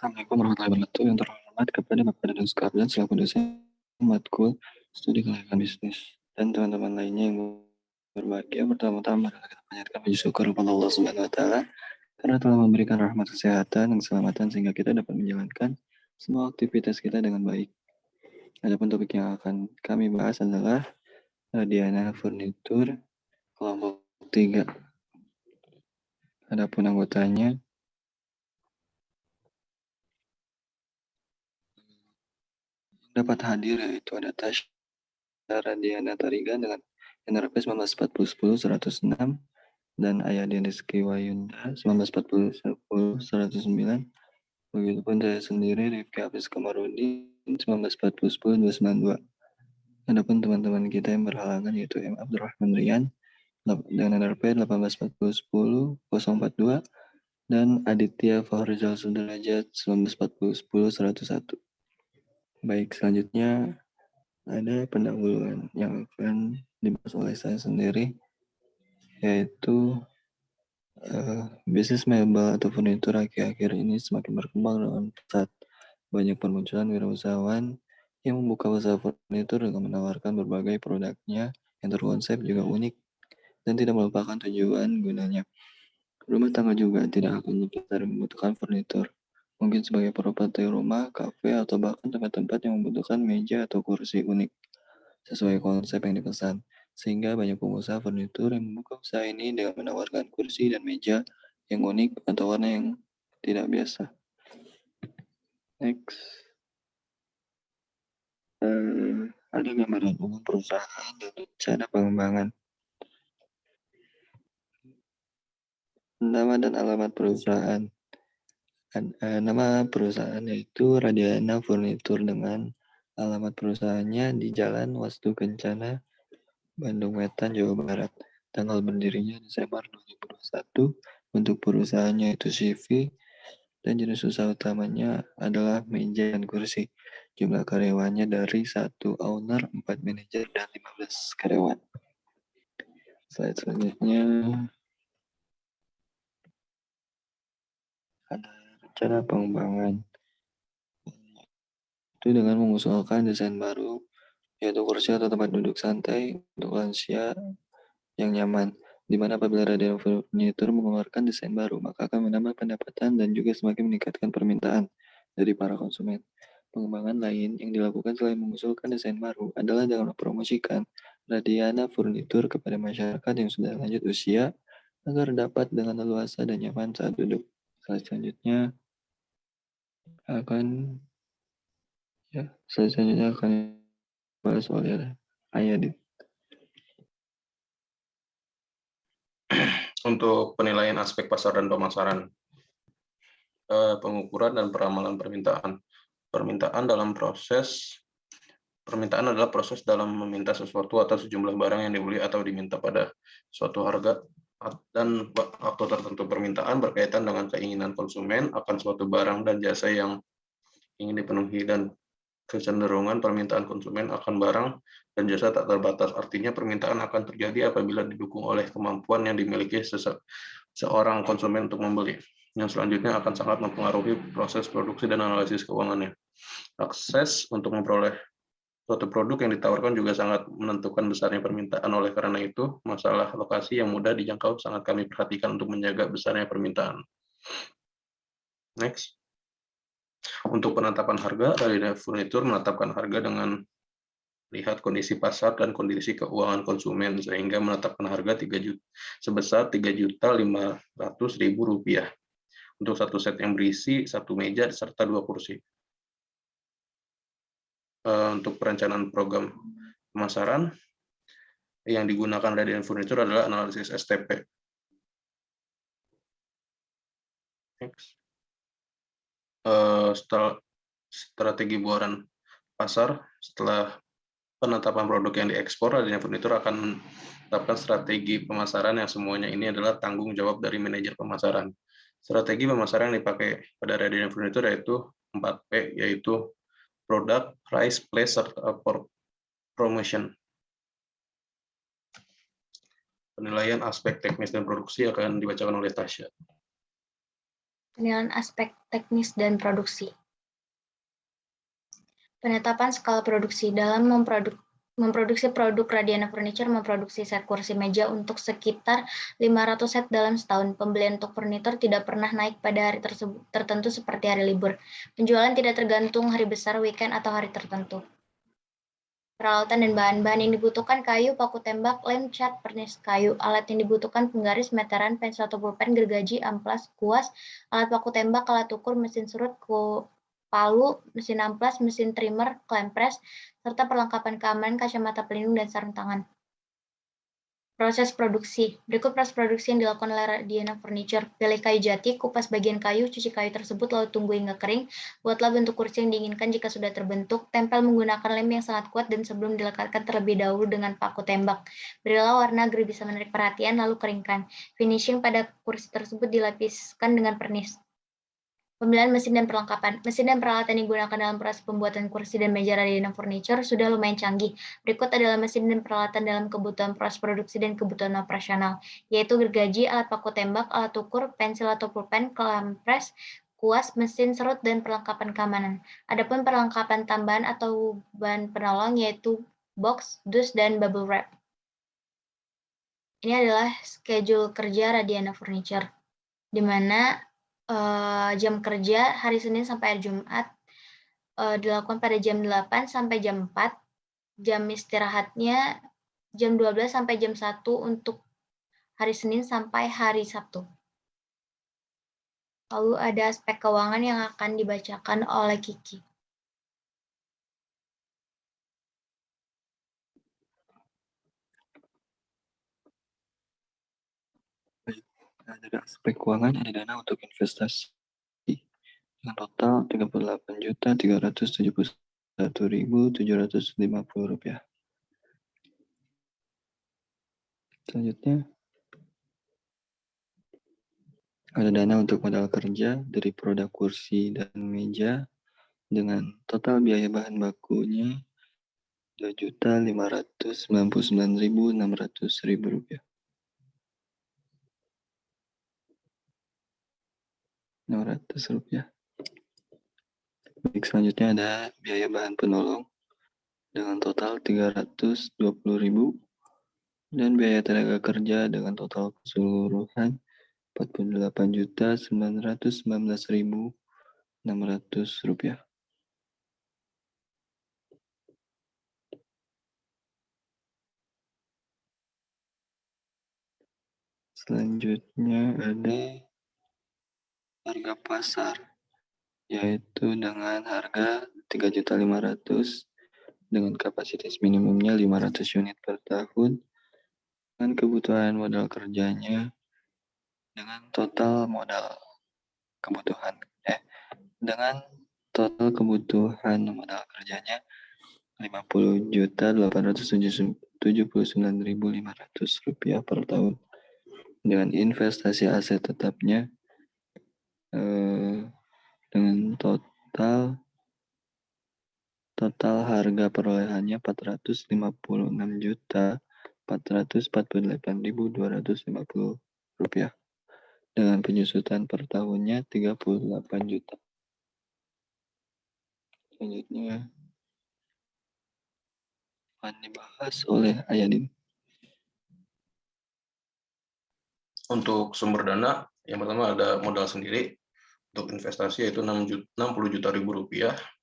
Assalamualaikum warahmatullahi wabarakatuh. Yang terhormat kepada Bapak dan sekalian selaku dosen matkul studi kelayakan bisnis dan teman-teman lainnya yang berbahagia. Pertama-tama adalah kita panjatkan puji syukur kepada Allah Subhanahu wa taala karena telah memberikan rahmat kesehatan dan keselamatan sehingga kita dapat menjalankan semua aktivitas kita dengan baik. Adapun topik yang akan kami bahas adalah Radiana Furnitur kelompok 3. Adapun anggotanya dapat hadir yaitu ada Tasya Radiana Tarigan dengan NRP 1940-10-106 dan Ayadin Rizky Wayunda 1940-10-109. Begitupun saya sendiri Rifki Hafiz Kamarudin 1940-10-292. Adapun teman-teman kita yang berhalangan yaitu M. Abdurrahman Rian dengan NRP 1840-10-042 dan Aditya Fahrizal Sudrajat 1940-10-101. Baik, selanjutnya ada pendahuluan yang akan dibahas oleh saya sendiri, yaitu bisnis mebel atau furnitur akhir-akhir ini semakin berkembang dengan pesat. Banyak permunculan wirausahawan yang membuka usaha furnitur dengan menawarkan berbagai produknya yang terkonsep juga unik dan tidak melupakan tujuan gunanya. Rumah tangga juga tidak akan lepas dari membutuhkan furnitur. Mungkin sebagai properti rumah, kafe, atau bahkan tempat-tempat yang membutuhkan meja atau kursi unik sesuai konsep yang dipesan. Sehingga banyak pengusaha furnitur yang membuka usaha ini dengan menawarkan kursi dan meja yang unik atau warna yang tidak biasa. Next. Ada gambaran umum perusahaan dan rencana pengembangan. Nama dan alamat perusahaan. Nama perusahaan yaitu Radiana Furnitur dengan alamat perusahaannya di Jalan Wastu Kencana, Bandung Wetan, Jawa Barat. Tanggal berdirinya Desember 2021. Untuk perusahaannya itu CV dan jenis usaha utamanya adalah meja dan kursi. Jumlah karyawannya dari 1 owner, 4 manajer, dan 15 karyawan. Slide selanjutnya ada rencana pengembangan. Itu dengan mengusulkan desain baru, yaitu kursi atau tempat duduk santai untuk lansia yang nyaman. Di mana apabila Radiana Furnitur mengeluarkan desain baru, maka akan menambah pendapatan dan juga semakin meningkatkan permintaan dari para konsumen. Pengembangan lain yang dilakukan selain mengusulkan desain baru adalah dengan mempromosikan Radiana Furnitur kepada masyarakat yang sudah lanjut usia agar dapat dengan leluasa dan nyaman saat duduk. Selanjutnya akan bahas oleh Ayadit. Untuk penilaian aspek pasar dan pemasaran, pengukuran dan peramalan permintaan. Permintaan adalah proses dalam meminta sesuatu atau sejumlah barang yang dibeli atau diminta pada suatu harga dan waktu tertentu. Permintaan berkaitan dengan keinginan konsumen akan suatu barang dan jasa yang ingin dipenuhi, dan kecenderungan permintaan konsumen akan barang dan jasa tak terbatas. Artinya permintaan akan terjadi apabila didukung oleh kemampuan yang dimiliki seorang konsumen untuk membeli. Yang selanjutnya akan sangat mempengaruhi proses produksi dan analisis keuangannya. Akses untuk memperoleh suatu produk yang ditawarkan juga sangat menentukan besarnya permintaan. Oleh karena itu, masalah lokasi yang mudah dijangkau sangat kami perhatikan untuk menjaga besarnya permintaan. Next. Untuk penetapan harga, Radiana Furnitur menetapkan harga dengan lihat kondisi pasar dan kondisi keuangan konsumen, sehingga menetapkan harga sebesar Rp3.500.000 untuk satu set yang berisi satu meja serta 2 kursi. Untuk perencanaan program pemasaran yang digunakan Radiana Furnitur adalah analisis STP. Next. Strategi buaran pasar. Setelah penetapan produk yang diekspor, Radiana Furnitur akan menetapkan strategi pemasaran yang semuanya ini adalah tanggung jawab dari manajer pemasaran. Strategi pemasaran yang dipakai pada Radiana Furnitur yaitu 4P, yaitu product, price, place, serta promotion. Penilaian aspek teknis dan produksi akan dibacakan oleh Tasya. Penilaian aspek teknis dan produksi. Penetapan skala produksi. Dalam memproduksi produk Radiana Furniture memproduksi set kursi meja untuk sekitar 500 set dalam setahun. Pembelian untuk furnitur tidak pernah naik pada hari tertentu seperti hari libur. Penjualan tidak tergantung hari besar, weekend, atau hari tertentu. Peralatan dan bahan-bahan yang dibutuhkan: kayu, paku tembak, lem, cat, pernis kayu. Alat yang dibutuhkan: penggaris, meteran, pensil atau pulpen, gergaji, amplas, kuas, alat paku tembak, alat ukur, mesin serut, palu, mesin amplas, mesin trimmer, klem pres, serta perlengkapan keamanan, kacamata pelindung, dan sarung tangan. Proses produksi. Berikut proses produksi yang dilakukan oleh Radiana Furniture. Pilih kayu jati, kupas bagian kayu, cuci kayu tersebut, lalu tunggu hingga kering. Buatlah bentuk kursi yang diinginkan jika sudah terbentuk. Tempel menggunakan lem yang sangat kuat dan sebelum dilekatkan terlebih dahulu dengan paku tembak. Berilah warna agar bisa menarik perhatian, lalu keringkan. Finishing pada kursi tersebut dilapiskan dengan pernis. Pemilihan mesin dan perlengkapan. Mesin dan peralatan yang digunakan dalam proses pembuatan kursi dan meja Radiana Furniture sudah lumayan canggih. Berikut adalah mesin dan peralatan dalam kebutuhan proses produksi dan kebutuhan operasional, yaitu gergaji, alat paku tembak, alat ukur, pensil atau pulpen, klem pres, kuas, mesin serut, dan perlengkapan keamanan. Adapun perlengkapan tambahan atau bahan penolong yaitu box, dus, dan bubble wrap. Ini adalah schedule kerja Radiana Furniture, di mana jam kerja hari Senin sampai hari Jumat dilakukan pada jam 8 sampai jam 4, jam istirahatnya jam 12 sampai jam 1 untuk hari Senin sampai hari Sabtu. Lalu ada aspek keuangan yang akan dibacakan oleh Kiki. Dari aspek keuangan, ada dana untuk investasi dengan total Rp38.371.750. Selanjutnya, ada dana untuk modal kerja dari produk kursi dan meja dengan total biaya bahan bakunya Rp2.599.600. Rp600. Baik, selanjutnya ada biaya bahan penolong dengan total Rp320.000 dan biaya tenaga kerja dengan total keseluruhan Rp48.919.600. Selanjutnya ada harga pasar, yaitu dengan harga Rp3.500.000 dengan kapasitas minimumnya 500 unit per tahun dan kebutuhan modal kerjanya dengan total kebutuhan modal kerjanya Rp50.879.500 per tahun. Dengan investasi aset tetapnya dengan total harga perolehannya Rp456.448.250 dengan penyusutan per tahunnya Rp38 juta. Selanjutnya akan dibahas oleh Ayadin. Untuk sumber dana, yang pertama ada modal sendiri untuk investasi yaitu Rp60 juta.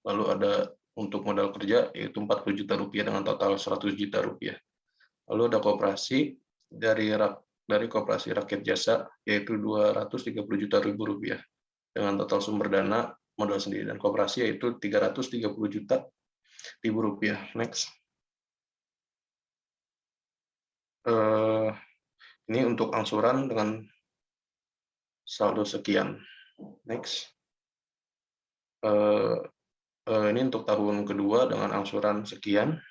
Lalu ada untuk modal kerja yaitu Rp40 juta dengan total Rp100 juta. Lalu ada koperasi dari Koperasi Rakyat Jasa yaitu Rp230 juta dengan total sumber dana modal sendiri, dan koperasi yaitu Rp330 juta. Next. Ini untuk angsuran dengan saldo sekian. Next. Ini untuk tahun kedua dengan angsuran sekian.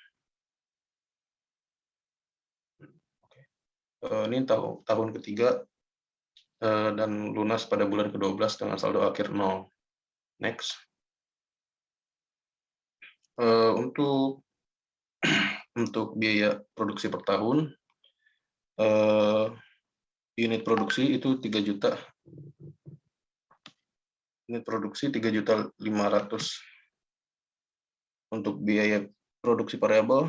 Ini tahun ketiga dan lunas pada bulan ke-12 dengan saldo akhir 0. Next. Untuk biaya produksi per tahun, unit produksi itu 3 juta. unit produksi 3.500.000. Untuk biaya produksi variabel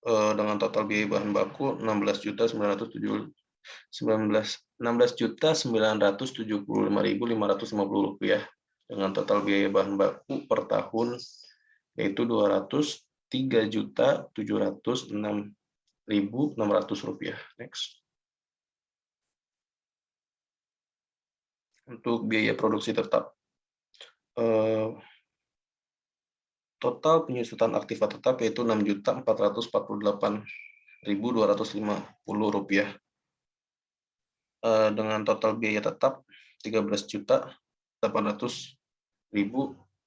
dengan total biaya bahan baku 16.975.550 rupiah, dengan total biaya bahan baku per tahun yaitu 203.706.600 rupiah. Next. Untuk biaya produksi tetap, total penyusutan aktiva tetap yaitu 6.448.250 rupiah, dengan total biaya tetap 13.800.000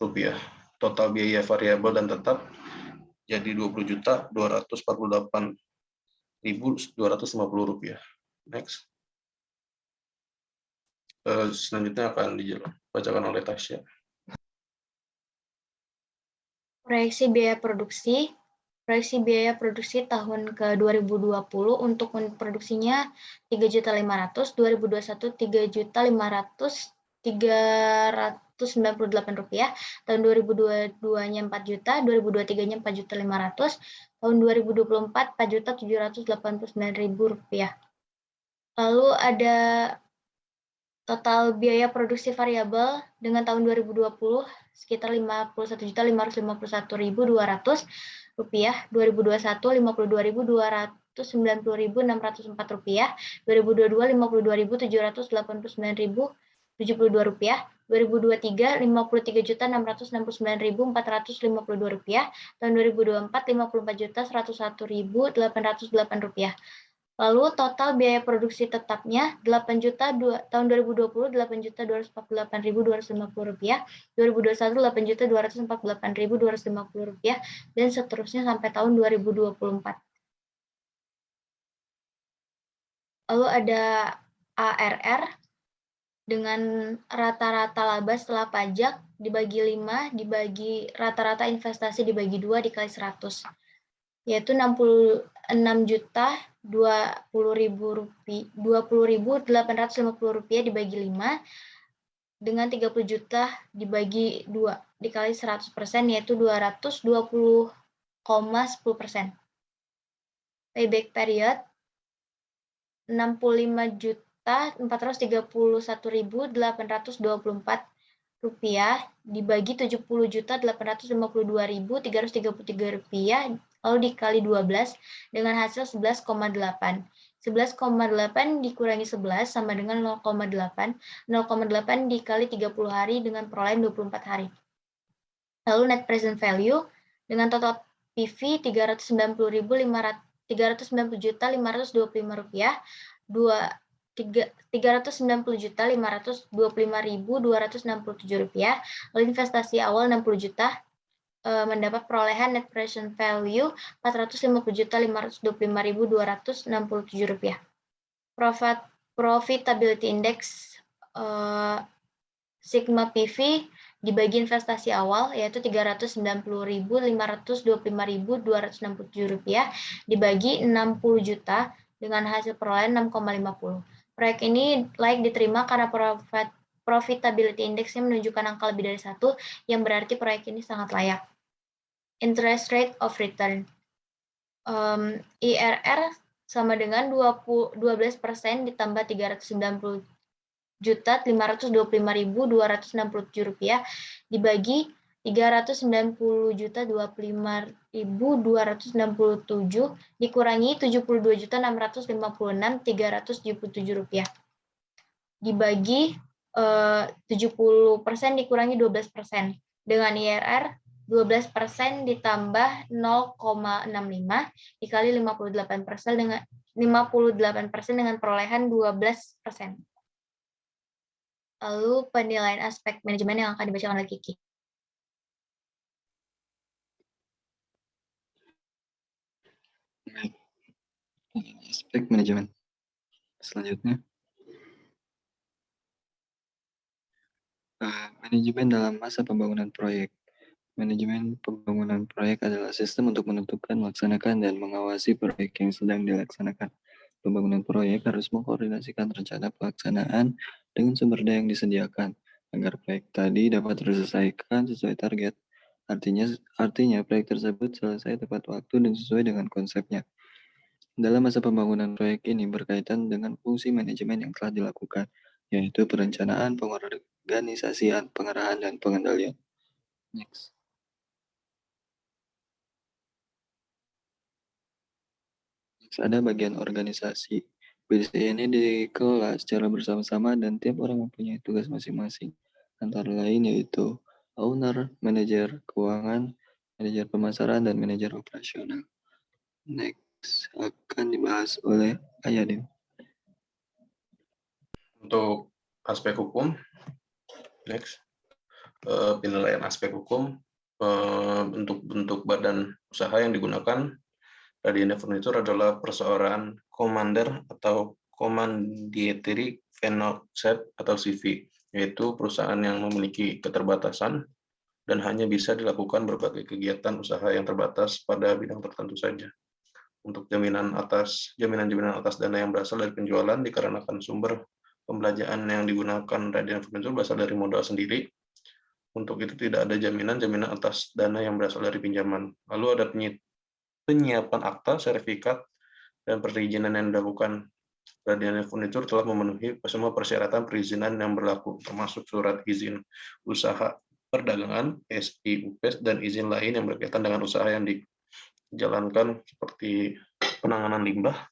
rupiah. Total biaya variabel dan tetap jadi 20.248.250 rupiah. Next. Selanjutnya akan dibacakan oleh Tasya. Proyeksi biaya produksi. Proyeksi biaya produksi tahun ke 2020 untuk unit produksinya 3.500.000, 2021 3.500.398 rupiah, tahun 2022-nya 4 juta, 2023-nya 4.500.000, tahun 2024 4.789.000 rupiah. Lalu ada total biaya produksi variabel dengan tahun 2020 sekitar 51.551.200 rupiah, 2021 52.290.604 rupiah, 2022 52.789.072 rupiah, 2023 53.669.452 rupiah, tahun 2024 54.101.808 rupiah. Lalu total biaya produksi tetapnya 8 juta tahun 2020 8.248.250 rupiah, 2021 8.248.250 rupiah, dan seterusnya sampai tahun 2024. Lalu ada ARR dengan rata-rata laba setelah pajak dibagi 5 dibagi rata-rata investasi dibagi 2 dikali 100, yaitu 66.020.850 rupiah dibagi 5 dengan 30 juta dibagi 2 dikali 100%, yaitu 220,10%. Payback period 65.431.824 rupiah dibagi 70.852.333 rupiah lalu dikali 12 dengan hasil 11,8. 11,8 dikurangi 11 sama dengan 0,8. 0,8 dikali 30 hari dengan perolehan 24 hari. Lalu net present value dengan total PV 390.525 rupiah, 390.525.267 rupiah. Lalu investasi awal 60 juta mendapat perolehan net present value 450.525.267 rupiah. Profitability index sigma PV dibagi investasi awal yaitu 390.525.267 rupiah dibagi 60 juta dengan hasil perolehan 6,50. Proyek ini layak diterima karena profitability index-nya menunjukkan angka lebih dari 1, yang berarti proyek ini sangat layak. Interest rate of return. IRR sama dengan 12% ditambah 390.525.267 rupiah dibagi 390.025.267 dikurangi 72.656.377 rupiah dibagi 70% dikurangi 12% dengan IRR 12% ditambah 0,65 dikali 58% dengan perolehan 12%. Lalu penilaian aspek manajemen yang akan dibacakan oleh Kiki. Aspek manajemen. Selanjutnya, manajemen dalam masa pembangunan proyek. Manajemen pembangunan proyek adalah sistem untuk menentukan, melaksanakan, dan mengawasi proyek yang sedang dilaksanakan. Pembangunan proyek harus mengkoordinasikan rencana pelaksanaan dengan sumber daya yang disediakan, agar proyek tadi dapat terselesaikan sesuai target. Artinya proyek tersebut selesai tepat waktu dan sesuai dengan konsepnya. Dalam masa pembangunan proyek ini berkaitan dengan fungsi manajemen yang telah dilakukan, yaitu perencanaan, pengorganisasian, pengarahan, dan pengendalian. Next. Ada bagian organisasi. Bisnis ini dikelola secara bersama-sama dan tiap orang mempunyai tugas masing-masing. Antara lain yaitu owner, manajer keuangan, manajer pemasaran, dan manajer operasional. Next akan dibahas oleh Ayadin. Untuk aspek hukum, next, penilaian aspek hukum, bentuk badan usaha yang digunakan Radiana Furniture adalah perseorangan commander atau commanditary venture atau CV, yaitu perusahaan yang memiliki keterbatasan dan hanya bisa dilakukan berbagai kegiatan usaha yang terbatas pada bidang tertentu saja. Untuk jaminan atas dana yang berasal dari penjualan dikarenakan sumber pembelanjaan yang digunakan Radiana Furniture berasal dari modal sendiri. Untuk itu tidak ada jaminan atas dana yang berasal dari pinjaman. Lalu ada penyiapan akta, sertifikat, dan perizinan yang dilakukan. Radiana Furniture telah memenuhi semua persyaratan perizinan yang berlaku, termasuk surat izin usaha perdagangan, SIUP, dan izin lain yang berkaitan dengan usaha yang dijalankan seperti penanganan limbah.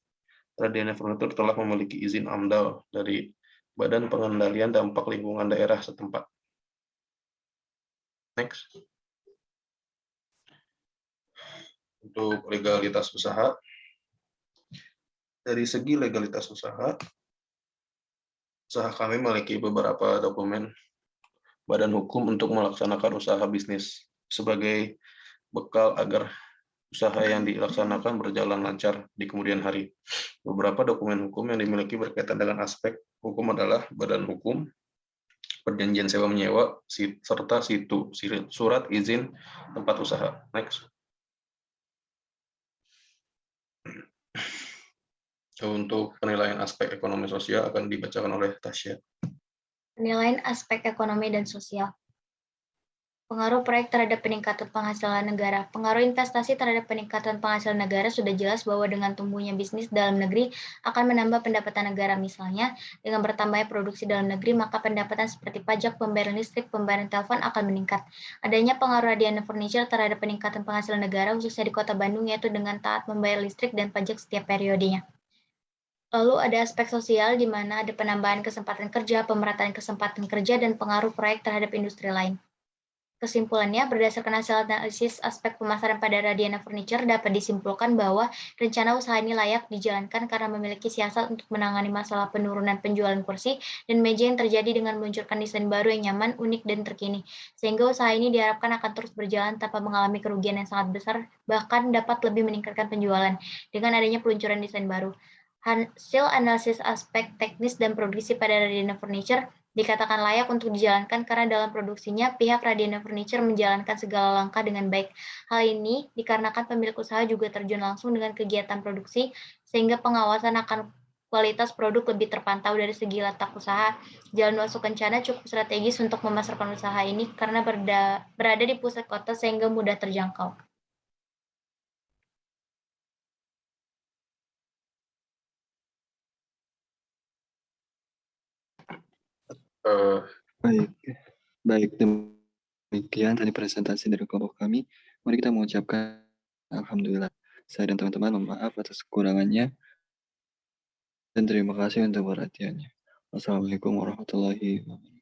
Radiana Furniture telah memiliki izin AMDAL dari Badan Pengendalian Dampak Lingkungan Daerah setempat. Next. Untuk legalitas usaha, dari segi legalitas usaha kami memiliki beberapa dokumen badan hukum untuk melaksanakan usaha bisnis sebagai bekal agar usaha yang dilaksanakan berjalan lancar di kemudian hari. Beberapa dokumen hukum yang dimiliki berkaitan dengan aspek hukum adalah badan hukum, perjanjian sewa menyewa, serta surat izin tempat usaha. Next. Untuk penilaian aspek ekonomi sosial akan dibacakan oleh Tasya. Penilaian aspek ekonomi dan sosial. Pengaruh proyek terhadap peningkatan penghasilan negara. Pengaruh investasi terhadap peningkatan penghasilan negara sudah jelas bahwa dengan tumbuhnya bisnis dalam negeri akan menambah pendapatan negara. Misalnya, dengan bertambahnya produksi dalam negeri, maka pendapatan seperti pajak, pembayaran listrik, pembayaran telepon akan meningkat. Adanya pengaruh Radiana Furniture terhadap peningkatan penghasilan negara, khususnya di Kota Bandung, yaitu dengan taat membayar listrik dan pajak setiap periodenya. Lalu ada aspek sosial, di mana ada penambahan kesempatan kerja, pemerataan kesempatan kerja, dan pengaruh proyek terhadap industri lain. Kesimpulannya, berdasarkan hasil analisis aspek pemasaran pada Radiana Furniture, dapat disimpulkan bahwa rencana usaha ini layak dijalankan karena memiliki siasat untuk menangani masalah penurunan penjualan kursi dan meja yang terjadi dengan meluncurkan desain baru yang nyaman, unik, dan terkini. Sehingga usaha ini diharapkan akan terus berjalan tanpa mengalami kerugian yang sangat besar, bahkan dapat lebih meningkatkan penjualan dengan adanya peluncuran desain baru. Hasil analisis aspek teknis dan produksi pada Radiana Furniture dikatakan layak untuk dijalankan karena dalam produksinya pihak Radiana Furniture menjalankan segala langkah dengan baik. Hal ini dikarenakan pemilik usaha juga terjun langsung dengan kegiatan produksi sehingga pengawasan akan kualitas produk lebih terpantau. Dari segi letak usaha. Jalan masuk Kencana cukup strategis untuk memasarkan usaha ini karena berada di pusat kota sehingga mudah terjangkau. Baik, demikian tadi presentasi dari kelompok kami. Mari kita mengucapkan alhamdulillah. Saya dan teman-teman mohon maaf atas kekurangannya dan terima kasih untuk perhatiannya. Wassalamualaikum warahmatullahi wabarakatuh.